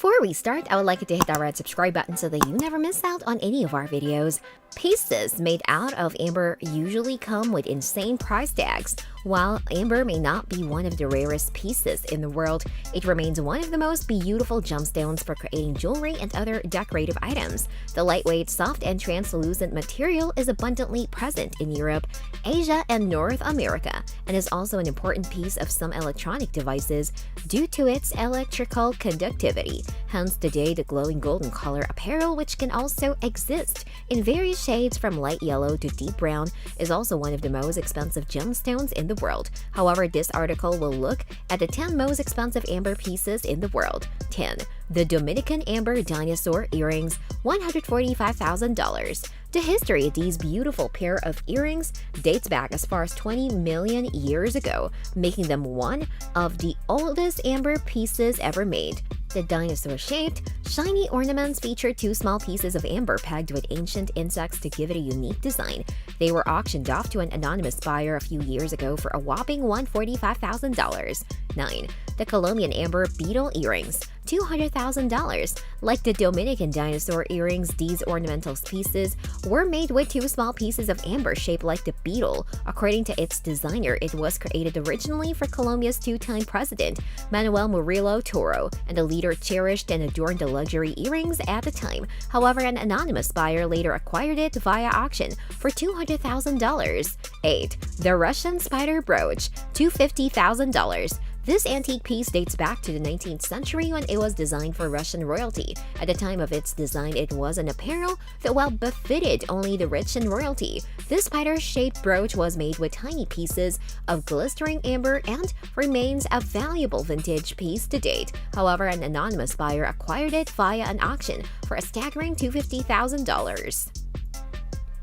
Before we start, I would like you to hit that red subscribe button so that you never miss out on any of our videos. Pieces made out of amber usually come with insane price tags. While amber may not be one of the rarest pieces in the world, it remains one of the most beautiful gemstones for creating jewelry and other decorative items. The lightweight, soft, and translucent material is abundantly present in Europe, Asia, and North America, and is also an important piece of some electronic devices due to its electrical conductivity. Hence today the glowing golden color apparel, which can also exist in various shades from light yellow to deep brown, is also one of the most expensive gemstones in the world. However, this article will look at the 10 most expensive amber pieces in the world. 10. The Dominican Amber Dinosaur Earrings, $145,000. The history of these beautiful pair of earrings dates back as far as 20 million years ago, making them one of the oldest amber pieces ever made. The dinosaur-shaped, shiny ornaments feature two small pieces of amber pegged with ancient insects to give it a unique design. They were auctioned off to an anonymous buyer a few years ago for a whopping $145,000. 9. The Colombian Amber Beetle Earrings, $200,000. Like the Dominican dinosaur earrings, these ornamental pieces were made with two small pieces of amber shaped like the beetle. According to its designer, it was created originally for Colombia's two-time president, Manuel Murillo Toro, and the leader cherished and adorned the luxury earrings at the time. However, an anonymous buyer later acquired it via auction for $200,000. 8. The Russian Spider Brooch, $250,000. This antique piece dates back to the 19th century when it was designed for Russian royalty. At the time of its design, it was an apparel that well befitted only the rich and royalty. This spider-shaped brooch was made with tiny pieces of glistering amber and remains a valuable vintage piece to date. However, an anonymous buyer acquired it via an auction for a staggering $250,000.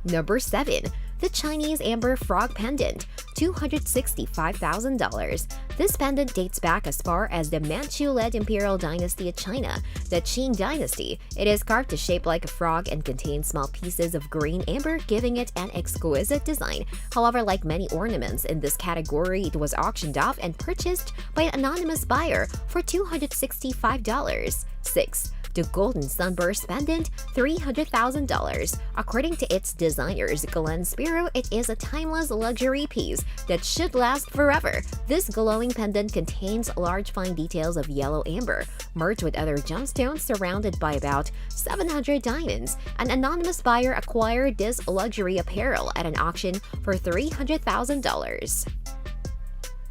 Number 7. The Chinese Amber Frog Pendant, $265,000. This pendant dates back as far as the Manchu-led imperial dynasty of China, the Qing dynasty. It is carved to shape like a frog and contains small pieces of green amber, giving it an exquisite design. However, like many ornaments in this category, it was auctioned off and purchased by an anonymous buyer for $265. 6. The Golden Sunburst Pendant, $300,000. According to its designers, Glen Spiro, it is a timeless luxury piece that should last forever. This glowing pendant contains large fine details of yellow amber, merged with other gemstones surrounded by about 700 diamonds. An anonymous buyer acquired this luxury apparel at an auction for $300,000.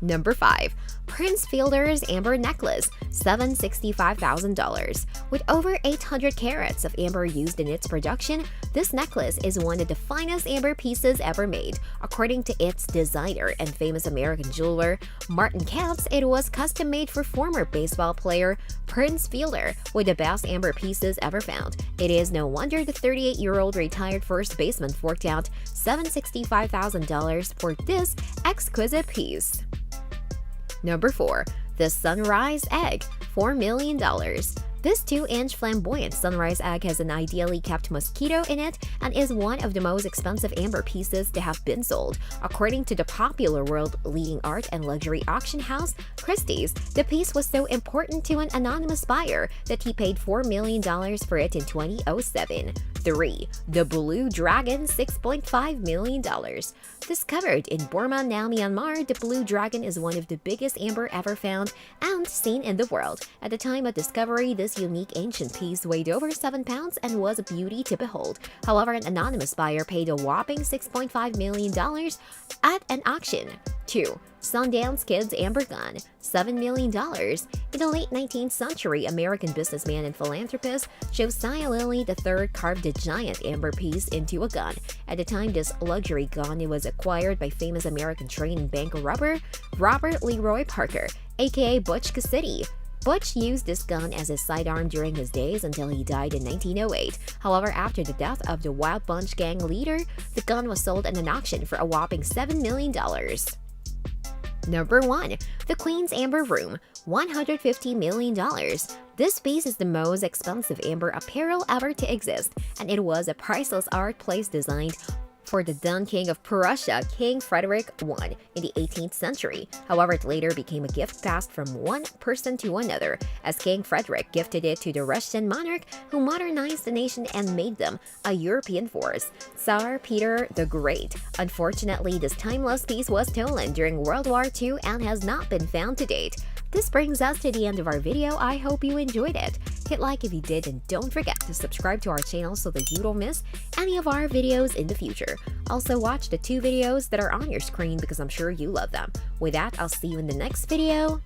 Number 5. Prince Fielder's Amber Necklace, $765,000. With over 800 carats of amber used in its production, this necklace is one of the finest amber pieces ever made. According to its designer and famous American jeweler, Martin Katz, it was custom-made for former baseball player Prince Fielder with the best amber pieces ever found. It is no wonder the 38-year-old retired first baseman forked out $765,000 for this exquisite piece. Number 4. The Sunrise Egg, $4 million. This 2-inch flamboyant sunrise egg has an ideally kept mosquito in it and is one of the most expensive amber pieces to have been sold. According to the popular world-leading art and luxury auction house, Christie's, the piece was so important to an anonymous buyer that he paid $4 million for it in 2007. 3. The Blue Dragon, $6.5 million. Discovered in Burma, now Myanmar, the Blue Dragon is one of the biggest amber ever found and seen in the world. At the time of discovery, this unique ancient piece weighed over 7 pounds and was a beauty to behold. However, an anonymous buyer paid a whopping $6.5 million at an auction. 2. Sundance Kid's Amber Gun, $7 million. In the late 19th century, American businessman and philanthropist Josiah Lilly III carved a giant amber piece into a gun. At the time this luxury gun was acquired by famous American train and bank robber Robert Leroy Parker, aka Butch Cassidy. Butch used this gun as his sidearm during his days until he died in 1908. However, after the death of the Wild Bunch gang leader, the gun was sold at an auction for a whopping $7 million. Number 1. The Queen's Amber Room, $150 million. This piece is the most expensive amber apparel ever to exist, and it was a priceless art piece designed for the then King of Prussia, King Frederick I, in the 18th century. However, it later became a gift passed from one person to another, as King Frederick gifted it to the Russian monarch, who modernized the nation and made them a European force, Tsar Peter the Great. Unfortunately, this timeless piece was stolen during World War II and has not been found to date. This brings us to the end of our video. I hope you enjoyed it. Hit like if you did, and don't forget to subscribe to our channel so that you don't miss any of our videos in the future. Also, watch the 2 videos that are on your screen because I'm sure you love them. With that, I'll see you in the next video.